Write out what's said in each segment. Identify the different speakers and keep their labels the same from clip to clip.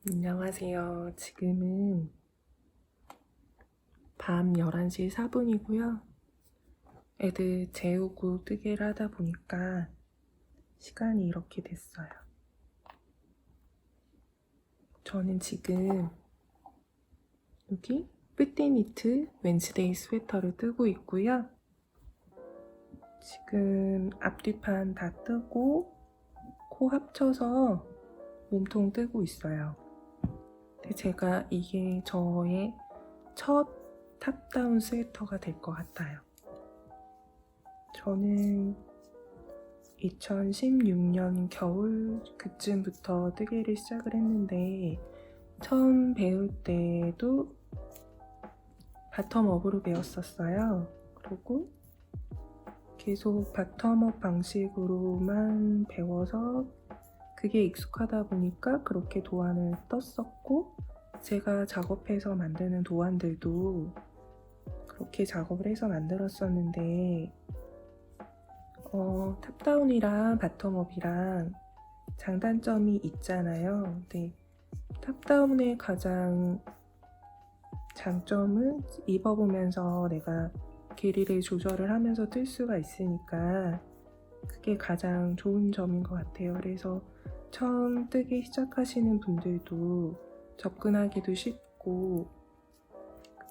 Speaker 1: 안녕하세요. 지금은 밤 11시 4분이고요. 애들 재우고 뜨개를 하다 보니까 시간이 이렇게 됐어요. 저는 지금 여기 뿌띠니트 웬스데이 스웨터를 뜨고 있고요. 지금 앞뒤판 다 뜨고 코 합쳐서 몸통 뜨고 있어요. 근데 제가 이게 저의 첫 탑다운 스웨터가 될 것 같아요. 저는 2016년 겨울 그쯤부터 뜨개를 시작을 했는데 처음 배울 때도 바텀업으로 배웠었어요. 그리고 계속 바텀업 방식으로만 배워서 그게 익숙하다 보니까 그렇게 도안을 떴었고, 제가 작업해서 만드는 도안들도 그렇게 작업을 해서 만들었었는데 탑다운이랑 바텀업이랑 장단점이 있잖아요. 근데 탑다운의 가장 장점은 입어보면서 내가 길이를 조절을 하면서 뜰 수가 있으니까 그게 가장 좋은 점인 것 같아요. 그래서 처음 뜨기 시작하시는 분들도 접근하기도 쉽고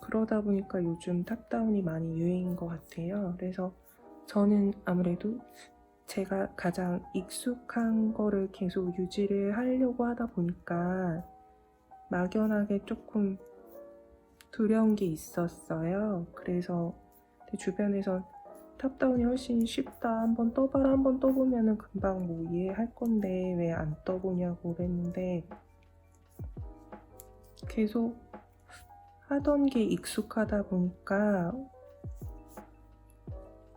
Speaker 1: 그러다 보니까 요즘 탑다운이 많이 유행인 것 같아요. 그래서 저는 아무래도 제가 가장 익숙한 거를 계속 유지를 하려고 하다 보니까 막연하게 조금 두려운 게 있었어요. 그래서 주변에서 탑다운이 훨씬 쉽다, 한번 떠봐라, 한번 떠보면은 금방 뭐 이해할 건데 왜 안 떠보냐고 그랬는데 계속 하던 게 익숙하다 보니까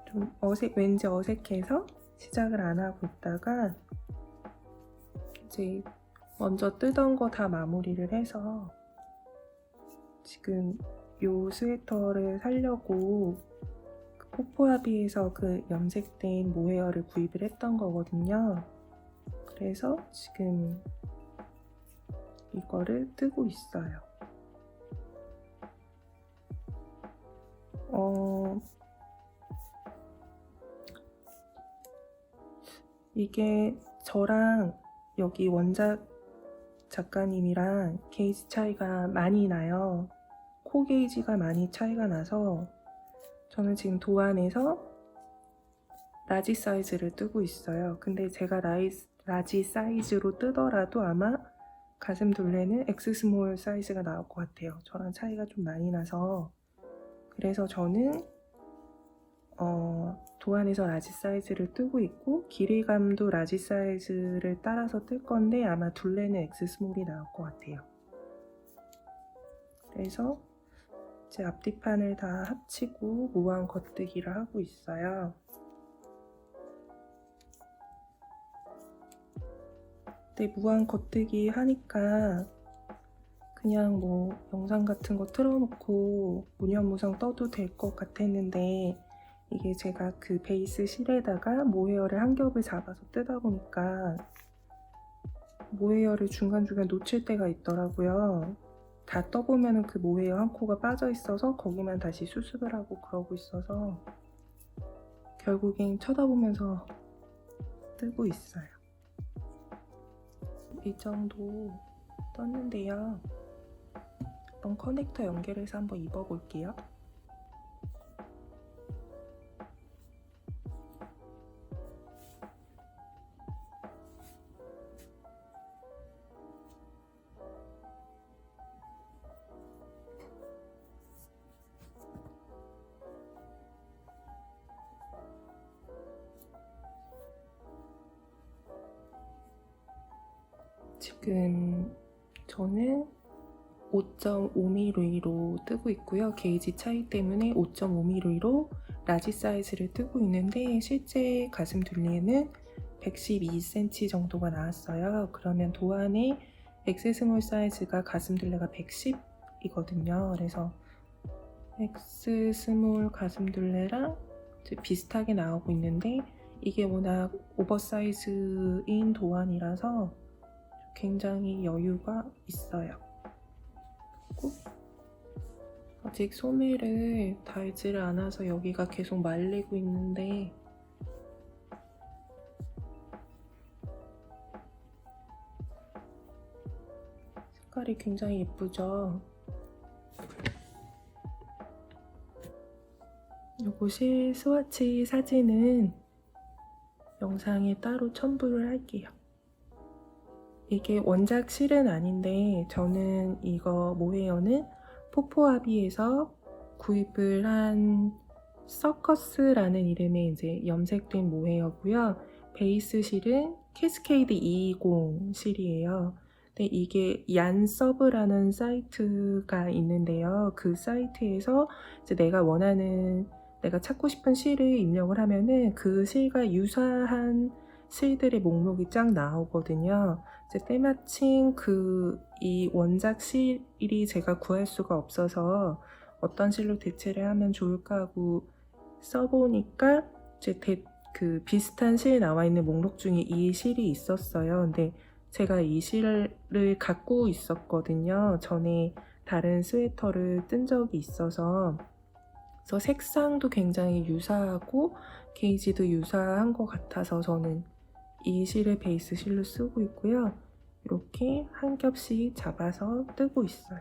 Speaker 1: 좀 왠지 어색해서 시작을 안 하고 있다가 이제 먼저 뜨던 거 다 마무리를 해서 지금 요 스웨터를 사려고 그 포포아비에서 그 염색된 모헤어를 구입을 했던 거거든요. 그래서 지금 이거를 뜨고 있어요. 이게 저랑 여기 원작 작가님이랑 게이지 차이가 많이 나요. 코 게이지가 많이 차이가 나서 저는 지금 도안에서 라지 사이즈를 뜨고 있어요. 근데 제가 라지 사이즈로 뜨더라도 아마 가슴 둘레는 엑스 스몰 사이즈가 나올 것 같아요. 저랑 차이가 좀 많이 나서. 그래서 저는 도안에서 라지 사이즈를 뜨고 있고 길이감도 라지 사이즈를 따라서 뜰 건데 아마 둘레는 엑스 스몰이 나올 것 같아요. 그래서 제 앞뒤판을 다 합치고 무한 겉뜨기를 하고 있어요. 근데 무한 겉뜨기 하니까 그냥 뭐 영상 같은 거 틀어놓고 무념무상 떠도 될 것 같았는데 이게 제가 그 베이스 실에다가 모헤어를 한 겹을 잡아서 뜨다 보니까 모헤어를 중간중간 놓칠 때가 있더라고요. 다 떠보면 그 모헤어 한 코가 빠져 있어서 거기만 다시 수습을 하고 그러고 있어서 결국엔 쳐다보면서 뜨고 있어요. 이 정도 떴는데요. 한번 커넥터 연결해서 한번 입어볼게요. 지금 저는 5.5mm로 뜨고 있고요. 게이지 차이 때문에 5.5mm로 라지 사이즈를 뜨고 있는데 실제 가슴 둘레는 112cm 정도가 나왔어요. 그러면 도안의 엑스 스몰 사이즈가 가슴 둘레가 110이거든요. 그래서 엑스 스몰 가슴 둘레랑 비슷하게 나오고 있는데 이게 워낙 오버사이즈인 도안이라서 굉장히 여유가 있어요. 그리고 아직 소매를 달지를 않아서 여기가 계속 말리고 있는데 색깔이 굉장히 예쁘죠? 요거 실 스와치 사진은 영상에 따로 첨부를 할게요. 이게 원작 실은 아닌데 저는 이거 모헤어는 포포아비에서 구입을 한 서커스라는 이름의 이제 염색된 모헤어고요. 베이스 실은 캐스케이드 220 실이에요. 근데 이게 얀서브라는 사이트가 있는데요. 그 사이트에서 이제 내가 찾고 싶은 실을 입력을 하면은 그 실과 유사한 실들의 목록이 쫙 나오거든요. 이제 때마침 이 원작 실이 제가 구할 수가 없어서 어떤 실로 대체를 하면 좋을까 하고 써보니까 이제 그 비슷한 실 나와 있는 목록 중에 이 실이 있었어요. 근데 제가 이 실을 갖고 있었거든요. 전에 다른 스웨터를 뜬 적이 있어서. 그래서 색상도 굉장히 유사하고 게이지도 유사한 것 같아서 저는 이 실을 베이스 실로 쓰고 있고요. 이렇게 한 겹씩 잡아서 뜨고 있어요.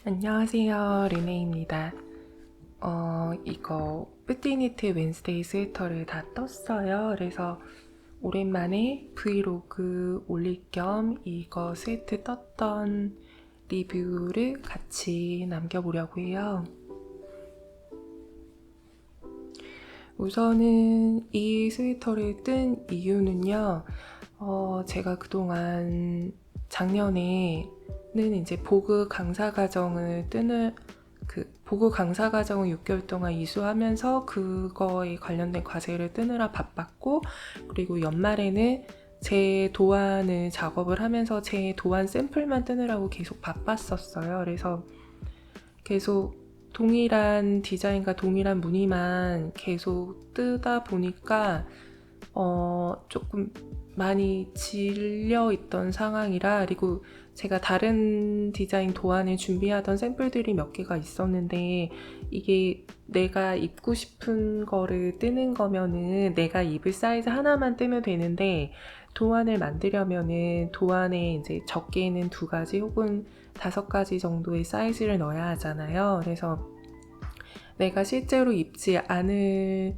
Speaker 1: 안녕하세요, 르네입니다. 이거 뿌띠니트 웬스데이 스웨터를 다 떴어요. 그래서 오랜만에 브이로그 올릴 겸 이거 스웨트 떴던 리뷰를 같이 남겨보려고 해요. 우선은 이 스웨터를 뜬 이유는요. 제가 그동안 작년에는 이제 보그 강사 과정을 보그 강사 과정을 6개월 동안 이수하면서 그거에 관련된 과제를 뜨느라 바빴고, 그리고 연말에는 제 도안을 작업을 하면서 제 도안 샘플만 뜨느라고 계속 바빴었어요. 그래서 계속 동일한 디자인과 동일한 무늬만 계속 뜨다 보니까 조금 많이 질려 있던 상황이라, 그리고 제가 다른 디자인 도안을 준비하던 샘플들이 몇 개가 있었는데 이게 내가 입고 싶은 거를 뜨는 거면은 내가 입을 사이즈 하나만 뜨면 되는데, 도안을 만들려면은 도안에 이제 적게는 2가지 혹은 5가지 정도의 사이즈를 넣어야 하잖아요. 그래서 내가 실제로 입지 않을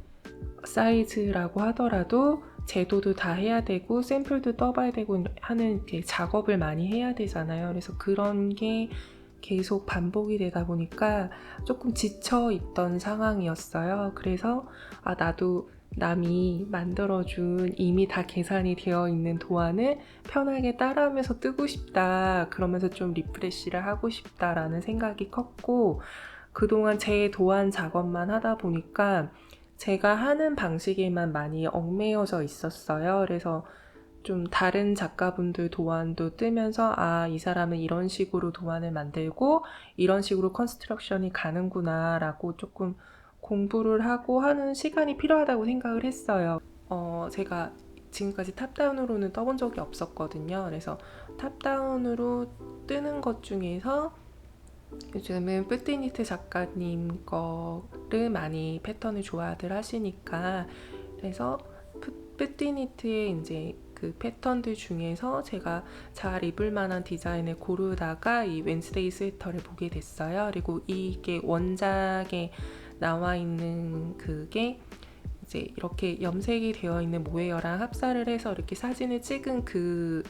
Speaker 1: 사이즈라고 하더라도 제도도 다 해야 되고 샘플도 떠봐야 되고 하는 작업을 많이 해야 되잖아요. 그래서 그런 게 계속 반복이 되다 보니까 조금 지쳐 있던 상황이었어요. 그래서 나도 남이 만들어준 이미 다 계산이 되어 있는 도안을 편하게 따라하면서 뜨고 싶다, 그러면서 좀 리프레시를 하고 싶다라는 생각이 컸고, 그동안 제 도안 작업만 하다 보니까 제가 하는 방식에만 많이 얽매여져 있었어요. 그래서 좀 다른 작가분들 도안도 뜨면서 아, 이 사람은 이런 식으로 도안을 만들고 이런 식으로 컨스트럭션이 가는구나 라고 조금 공부를 하고 하는 시간이 필요하다고 생각을 했어요. 제가 지금까지 탑다운으로는 떠본 적이 없었거든요. 그래서 탑다운으로 뜨는 것 중에서 요즘은 뿌띠니트 작가님 거를 많이 패턴을 좋아들 하시니까 그래서 뿌띠니트의 이제 그 패턴들 중에서 제가 잘 입을 만한 디자인을 고르다가 이 웬스데이 스웨터를 보게 됐어요. 그리고 이게 원작에 나와 있는 그게 이제 이렇게 염색이 되어 있는 모헤어랑 합사를 해서 이렇게 사진을 찍은 그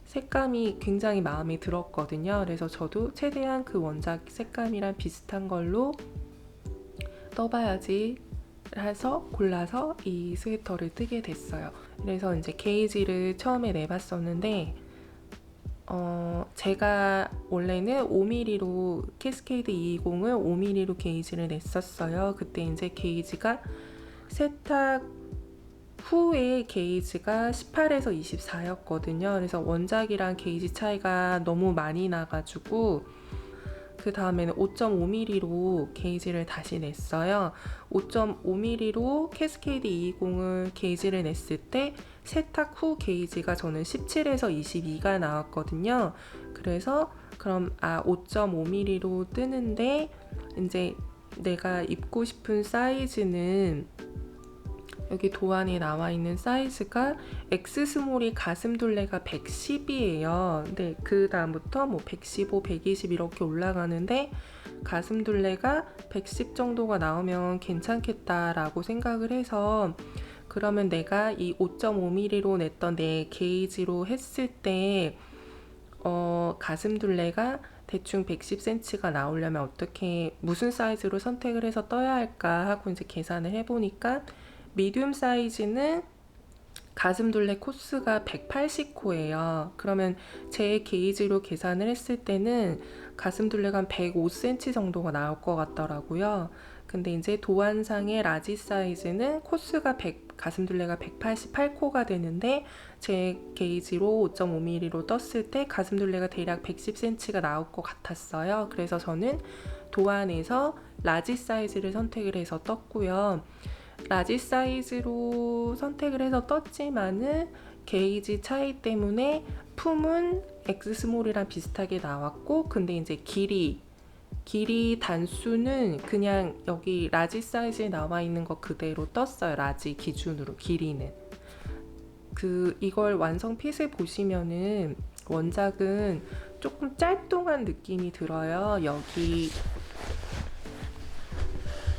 Speaker 1: 색감이 굉장히 마음에 들었거든요. 그래서 저도 최대한 그 원작 색감이랑 비슷한 걸로 떠봐야지 해서 골라서 이 스웨터를 뜨게 됐어요. 그래서 이제 게이지를 처음에 내봤었는데 제가 원래는 5mm로 캐스케이드 220을 5mm로 게이지를 냈었어요. 그때 이제 게이지가 세탁 후에 게이지가 18에서 24였거든요. 그래서 원작이랑 게이지 차이가 너무 많이 나가지고 그 다음에는 5.5mm로 게이지를 다시 냈어요. 5.5mm로 캐스케이드 220을 게이지를 냈을 때 세탁 후 게이지가 저는 17에서 22가 나왔거든요. 그래서 그럼 5.5mm로 뜨는데 이제 내가 입고 싶은 사이즈는 여기 도안에 나와 있는 사이즈가 X 스몰이 가슴 둘레가 110이에요. 근데 그 다음부터 뭐 115, 120 이렇게 올라가는데 가슴 둘레가 110 정도가 나오면 괜찮겠다라고 생각을 해서 그러면 내가 이 5.5mm로 냈던 내 게이지로 했을 때 가슴 둘레가 대충 110cm가 나오려면 어떻게 무슨 사이즈로 선택을 해서 떠야 할까 하고 이제 계산을 해보니까 미디움 사이즈는 가슴 둘레 코스가 180코예요. 그러면 제 게이지로 계산을 했을 때는 가슴 둘레가 한 105cm 정도가 나올 것 같더라고요. 근데 이제 도안상의 라지 사이즈는 코스가 가슴 둘레가 188코가 되는데 제 게이지로 5.5mm로 떴을 때 가슴 둘레가 대략 110cm가 나올 것 같았어요. 그래서 저는 도안에서 라지 사이즈를 선택을 해서 떴고요. 라지 사이즈로 선택을 해서 떴지만은 게이지 차이 때문에 품은 X 스몰이랑 비슷하게 나왔고 근데 이제 길이 단수는 그냥 여기 라지 사이즈에 나와 있는 거 그대로 떴어요. 라지 기준으로 길이는. 이걸 완성 핏을 보시면은 원작은 조금 짤뚱한 느낌이 들어요.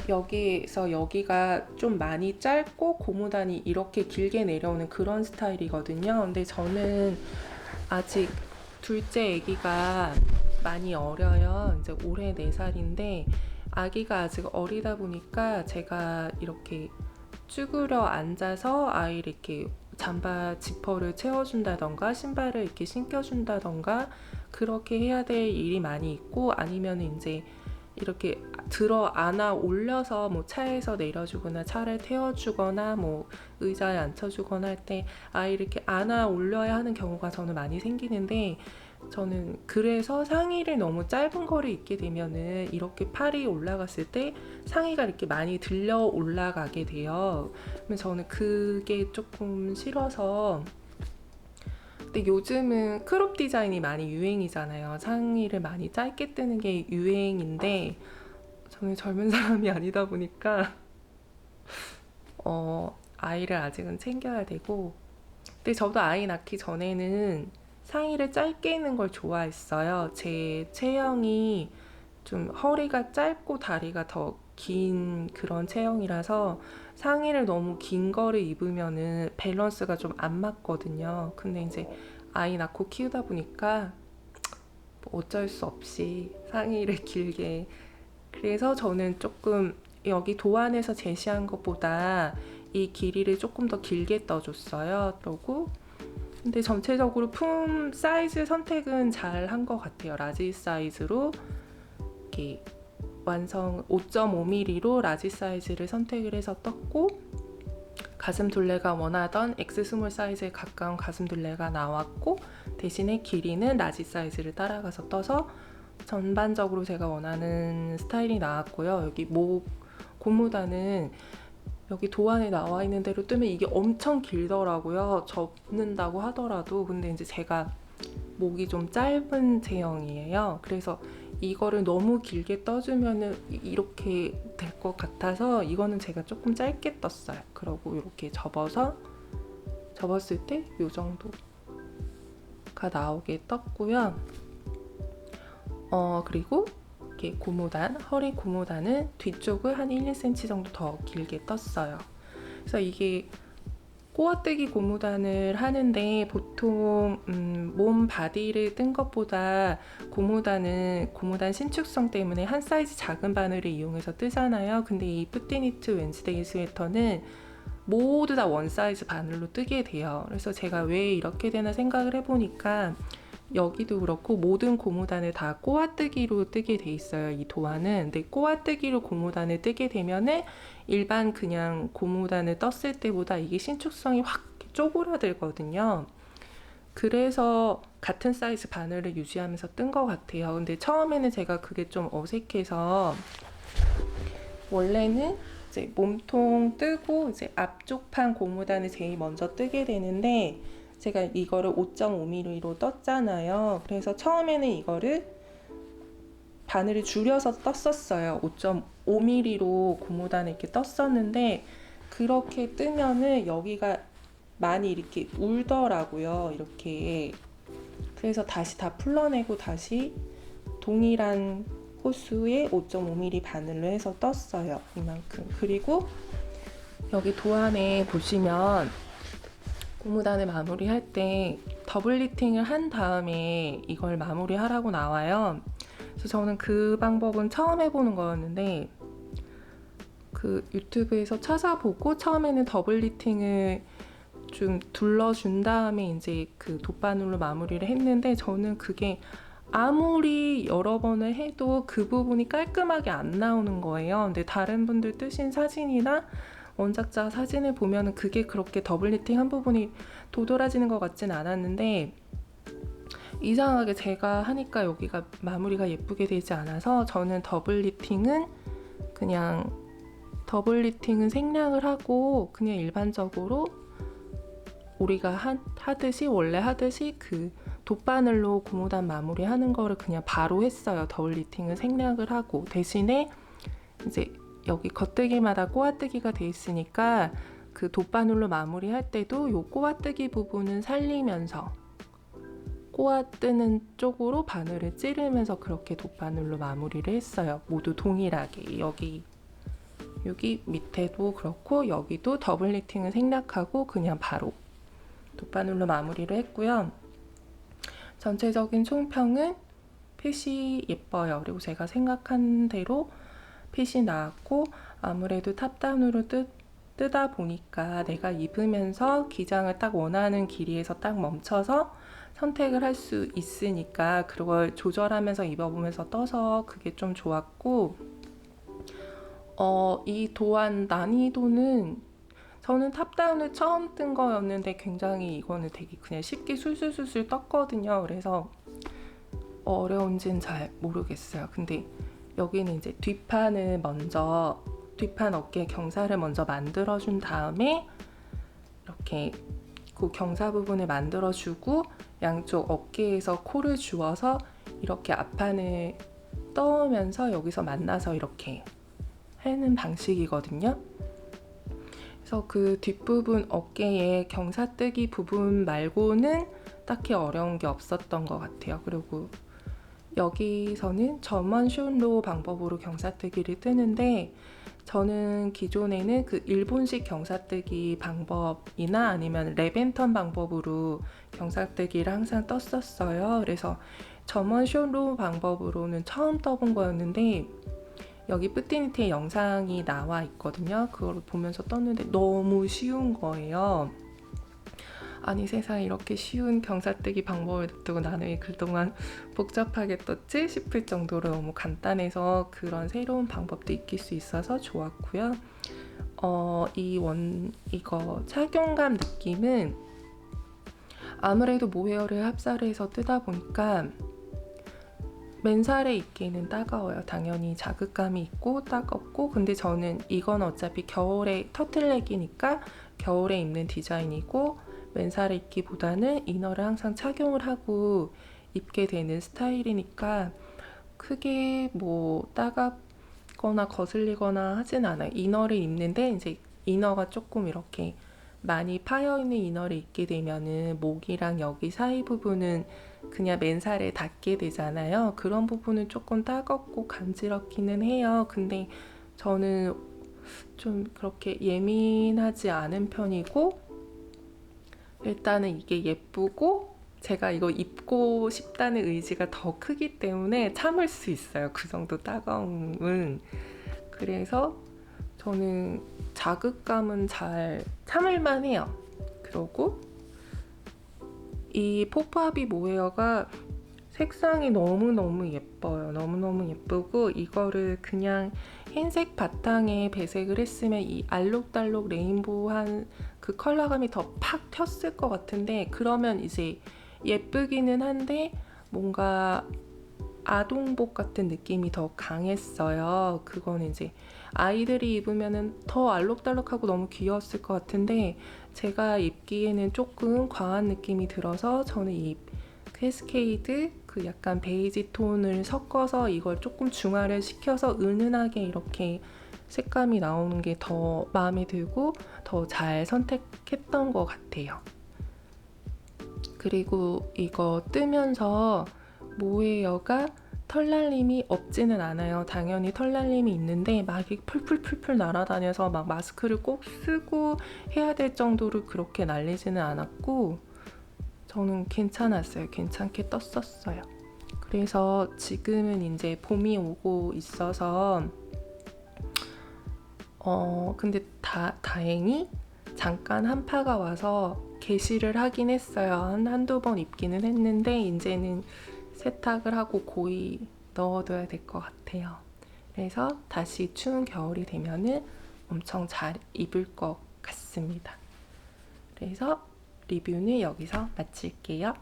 Speaker 1: 여기에서 여기가 좀 많이 짧고 고무단이 이렇게 길게 내려오는 그런 스타일이거든요. 근데 저는 아직 둘째 아기가 많이 어려요. 이제 올해 4살인데 아기가 아직 어리다 보니까 제가 이렇게 쭈그려 앉아서 아이를 이렇게 잠바 지퍼를 채워준다던가 신발을 이렇게 신겨준다던가 그렇게 해야 될 일이 많이 있고 아니면 이제 이렇게 들어 안아 올려서 뭐 차에서 내려주거나 차를 태워주거나 뭐 의자에 앉혀주거나 할 때 아이를 이렇게 안아 올려야 하는 경우가 저는 많이 생기는데 저는 그래서 상의를 너무 짧은 거를 입게 되면은 이렇게 팔이 올라갔을 때 상의가 이렇게 많이 들려 올라가게 돼요. 그러면 저는 그게 조금 싫어서 근데 요즘은 크롭 디자인이 많이 유행이잖아요. 상의를 많이 짧게 뜨는 게 유행인데 저는 젊은 사람이 아니다 보니까 아이를 아직은 챙겨야 되고 근데 저도 아이 낳기 전에는 상의를 짧게 입는 걸 좋아했어요. 제 체형이 좀 허리가 짧고 다리가 더 긴 그런 체형이라서 상의를 너무 긴 거를 입으면은 밸런스가 좀 안 맞거든요. 근데 이제 아이 낳고 키우다 보니까 뭐 어쩔 수 없이 상의를 길게 그래서 저는 조금 여기 도안에서 제시한 것보다 이 길이를 조금 더 길게 떠줬어요. 그러고 근데 전체적으로 품 사이즈 선택은 잘 한 것 같아요. 라지 사이즈로 이렇게 완성 5.5mm로 라지 사이즈를 선택을 해서 떴고, 가슴 둘레가 원하던 X 스몰 사이즈에 가까운 가슴 둘레가 나왔고, 대신에 길이는 라지 사이즈를 따라가서 떠서 전반적으로 제가 원하는 스타일이 나왔고요. 여기 목 고무단은 여기 도안에 나와 있는 대로 뜨면 이게 엄청 길더라고요. 접는다고 하더라도. 근데 이제 제가 목이 좀 짧은 체형이에요. 그래서 이거를 너무 길게 떠주면은 이렇게 될 것 같아서 이거는 제가 조금 짧게 떴어요. 그러고 이렇게 접었을 때 이 정도가 나오게 떴고요. 그리고 이렇게 고무단, 허리 고무단은 뒤쪽을 한 1, 2cm 정도 더 길게 떴어요. 그래서 이게 꼬아뜨기 고무단을 하는데 보통 몸 바디를 뜬 것보다 고무단 신축성 때문에 한 사이즈 작은 바늘을 이용해서 뜨잖아요. 근데 이 푸티니트 웬스데이 스웨터는 모두 다 원 사이즈 바늘로 뜨게 돼요. 그래서 제가 왜 이렇게 되나 생각을 해보니까 여기도 그렇고 모든 고무단을 다 꼬아뜨기로 뜨게 돼 있어요. 이 도안은. 근데 꼬아뜨기로 고무단을 뜨게 되면은 일반 그냥 고무단을 떴을 때보다 이게 신축성이 확 쪼그라들거든요. 그래서 같은 사이즈 바늘을 유지하면서 뜬 것 같아요. 근데 처음에는 제가 그게 좀 어색해서, 원래는 이제 몸통 뜨고 이제 앞쪽 판 고무단을 제일 먼저 뜨게 되는데, 제가 이거를 5.5mm로 떴잖아요. 그래서 처음에는 이거를 바늘을 줄여서 떴었어요. 5.5mm로 고무단을 이렇게 떴었는데, 그렇게 뜨면은 여기가 많이 이렇게 울더라고요. 이렇게. 그래서 다시 다 풀러내고 다시 동일한 호수에 5.5mm 바늘로 해서 떴어요. 이만큼. 그리고 여기 도안에 보시면 고무단을 마무리할 때 더블 리팅을 한 다음에 이걸 마무리하라고 나와요. 그래서 저는 그 방법은 처음 해보는 거였는데, 그 유튜브에서 찾아보고 처음에는 더블 리팅을 좀 둘러준 다음에 이제 그 돗바늘로 마무리를 했는데, 저는 그게 아무리 여러 번을 해도 그 부분이 깔끔하게 안 나오는 거예요. 근데 다른 분들 뜨신 사진이나 원작자 사진을 보면은 그게 그렇게 더블 리팅 한 부분이 도드라지는 것 같진 않았는데, 이상하게 제가 하니까 여기가 마무리가 예쁘게 되지 않아서, 저는 더블 리팅은 생략을 하고 그냥 일반적으로 우리가 원래 하듯이 그 돗바늘로 고무단 마무리하는 거를 그냥 바로 했어요. 더블 리팅은 생략을 하고, 대신에 이제 여기 겉뜨기마다 꼬아뜨기가 돼 있으니까 그 돗바늘로 마무리할 때도 요 꼬아뜨기 부분은 살리면서 꼬아뜨는 쪽으로 바늘을 찌르면서 그렇게 돗바늘로 마무리를 했어요. 모두 동일하게. 여기 밑에도 그렇고 여기도 더블 리팅을 생략하고 그냥 바로 돗바늘로 마무리를 했고요. 전체적인 총평은 핏이 예뻐요. 그리고 제가 생각한 대로 핏이 나왔고, 아무래도 탑다운으로 뜨다 보니까 내가 입으면서 기장을 딱 원하는 길이에서 딱 멈춰서 선택을 할 수 있으니까 그걸 조절하면서 입어보면서 떠서 그게 좀 좋았고, 이 도안 난이도는 저는 탑다운을 처음 뜬 거였는데 굉장히 이거는 되게 그냥 쉽게 술술술술 떴거든요. 그래서 어려운지는 잘 모르겠어요. 근데 여기는 이제 뒷판 어깨 경사를 먼저 만들어준 다음에 이렇게 그 경사 부분을 만들어주고 양쪽 어깨에서 코를 주어서 이렇게 앞판을 떠오면서 여기서 만나서 이렇게 하는 방식이거든요. 그래서 그 뒷부분 어깨에 경사뜨기 부분 말고는 딱히 어려운 게 없었던 것 같아요. 그리고 여기서는 점원 숄로 방법으로 경사뜨기를 뜨는데, 저는 기존에는 그 일본식 경사뜨기 방법이나 아니면 레벤턴 방법으로 경사뜨기를 항상 떴었어요. 그래서 점원 숄로 방법으로는 처음 떠본 거였는데, 여기 푸티니트의 영상이 나와 있거든요. 그걸 보면서 떴는데 너무 쉬운 거예요. 아니 세상에 이렇게 쉬운 경사뜨기 방법을 냅두고 나는 왜 그동안 복잡하게 떴지 싶을 정도로 너무 간단해서 그런 새로운 방법도 익힐 수 있어서 좋았고요. 이거 착용감 느낌은 아무래도 모헤어를 합사를 해서 뜨다 보니까 맨살에 입기에는 따가워요. 당연히 자극감이 있고 따갑고, 근데 저는 이건 어차피 겨울에 터틀넥이니까 겨울에 입는 디자인이고 맨살에 입기보다는 이너를 항상 착용을 하고 입게 되는 스타일이니까 크게 뭐 따갑거나 거슬리거나 하진 않아요. 이너를 입는데 이제 이너가 조금 이렇게 많이 파여있는 이너를 입게 되면은 목이랑 여기 사이 부분은 그냥 맨살에 닿게 되잖아요. 그런 부분은 조금 따갑고 간지럽기는 해요. 근데 저는 좀 그렇게 예민하지 않은 편이고, 일단은 이게 예쁘고 제가 이거 입고 싶다는 의지가 더 크기 때문에 참을 수 있어요. 그 정도 따가움은. 그래서 저는 자극감은 잘 참을만 해요. 그리고 이 포프아비 모헤어가 색상이 너무너무 예뻐요. 너무너무 예쁘고 이거를 그냥 흰색 바탕에 배색을 했으면 이 알록달록 레인보우한 그 컬러감이 더 팍 튀었을 것 같은데, 그러면 이제 예쁘기는 한데 뭔가 아동복 같은 느낌이 더 강했어요. 그건 이제 아이들이 입으면은 더 알록달록하고 너무 귀여웠을 것 같은데 제가 입기에는 조금 과한 느낌이 들어서 저는 이 캐스케이드 그 약간 베이지 톤을 섞어서 이걸 조금 중화를 시켜서 은은하게 이렇게 색감이 나오는 게 더 마음에 들고 더 잘 선택했던 것 같아요. 그리고 이거 뜨면서 모헤어가 털날림이 없지는 않아요. 당연히 털날림이 있는데 막 이렇게 풀풀풀풀 날아다녀서 막 마스크를 꼭 쓰고 해야 될 정도로 그렇게 날리지는 않았고 저는 괜찮았어요. 괜찮게 떴었어요. 그래서 지금은 이제 봄이 오고 있어서 근데 다행히 잠깐 한파가 와서 개시를 하긴 했어요. 한두 번 입기는 했는데 이제는 세탁을 하고 고이 넣어둬야 될 것 같아요. 그래서 다시 추운 겨울이 되면은 엄청 잘 입을 것 같습니다. 그래서 리뷰는 여기서 마칠게요.